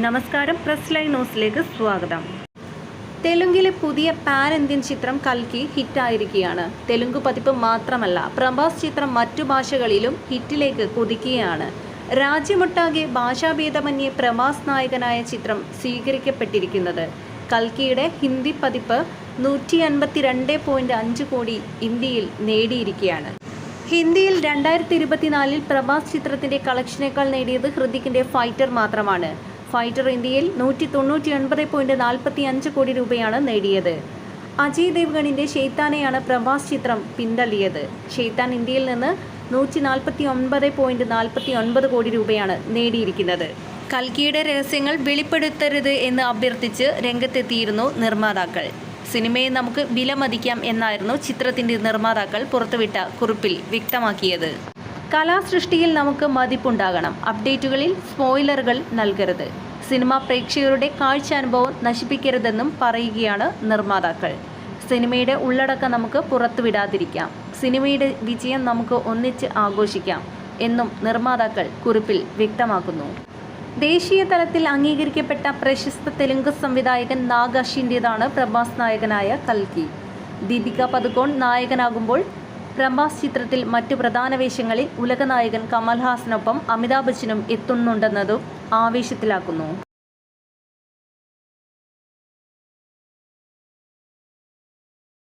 നമസ്കാരം, press line ന്യൂസിലേക്ക് സ്വാഗതം. തെലുങ്കിലെ പുതിയ പാൻ ഇന്ത്യൻ ചിത്രം കൽക്കി ഹിറ്റായിരിക്കുകയാണ്. തെലുങ്ക് പതിപ്പ് മാത്രമല്ല, പ്രഭാസ് ചിത്രം മറ്റു ഭാഷകളിലും ഹിറ്റിലേക്ക് കുതിക്കുകയാണ്. രാജ്യമൊട്ടാകെ ഭാഷാഭേദമന്യേ പ്രഭാസ് നായകനായ ചിത്രം സ്വീകരിക്കപ്പെട്ടിരിക്കുന്നത്. കൽക്കിയുടെ ഹിന്ദി പതിപ്പ് 152.5 കോടി ഇന്ത്യയിൽ നേടിയിരിക്കുകയാണ്. ഹിന്ദിയിൽ 2024 പ്രഭാസ് ചിത്രത്തിന്റെ കളക്ഷനേക്കാൾ നേടിയത് ഹൃതിക്കിന്റെ ഫൈറ്റർ മാത്രമാണ്. ഫൈറ്റർ ഇന്ത്യയിൽ 199.45 കോടി രൂപയാണ് നേടിയത്. അജയ് ദേവ്ഗണിന്റെ ഷെയ്ത്താനെയാണ് പ്രഭാസ് ചിത്രം പിന്തള്ളിയത്. ഷെയ്ത്താൻ ഇന്ത്യയിൽ നിന്ന് 149.49 കോടി രൂപയാണ് നേടിയിരിക്കുന്നത്. കൽക്കിയുടെ രഹസ്യങ്ങൾ വെളിപ്പെടുത്തരുത് എന്ന് അഭ്യർത്ഥിച്ച് രംഗത്തെത്തിയിരുന്നു നിർമ്മാതാക്കൾ. സിനിമയെ നമുക്ക് വിലമതിക്കാം എന്നായിരുന്നു ചിത്രത്തിന്റെ നിർമ്മാതാക്കൾ പുറത്തുവിട്ട കുറിപ്പിൽ വ്യക്തമാക്കിയത്. കലാസൃഷ്ടിയിൽ നമുക്ക് മതിപ്പുണ്ടാകണം. അപ്ഡേറ്റുകളിൽ സ്പോയിലറുകൾ നൽകരുത്. സിനിമ പ്രേക്ഷകരുടെ കാഴ്ചാനുഭവം നശിപ്പിക്കരുതെന്നും പറയുകയാണ് നിർമ്മാതാക്കൾ. സിനിമയുടെ ഉള്ളടക്കം നമുക്ക് പുറത്തുവിടാതിരിക്കാം. സിനിമയുടെ വിജയം നമുക്ക് ഒന്നിച്ച് ആഘോഷിക്കാം എന്നും നിർമ്മാതാക്കൾ കുറിപ്പിൽ വ്യക്തമാക്കുന്നു. ദേശീയ തലത്തിൽ അംഗീകരിക്കപ്പെട്ട പ്രശസ്ത തെലുങ്ക് സംവിധായകൻ നാഗ് അശ്വിൻ്റേതാണ് പ്രഭാസ് നായകനായ കൽക്കി. ദീപിക പദുക്കോൺ നായകനാകുമ്പോൾ പ്രഭാസ് ചിത്രത്തിൽ മറ്റു പ്രധാന വേഷങ്ങളിൽ ഉലകനായകൻ കമൽഹാസനൊപ്പം അമിതാഭ് ബച്ചനും എത്തുന്നുണ്ടെന്നതും ആവേശത്തിലാക്കുന്നു.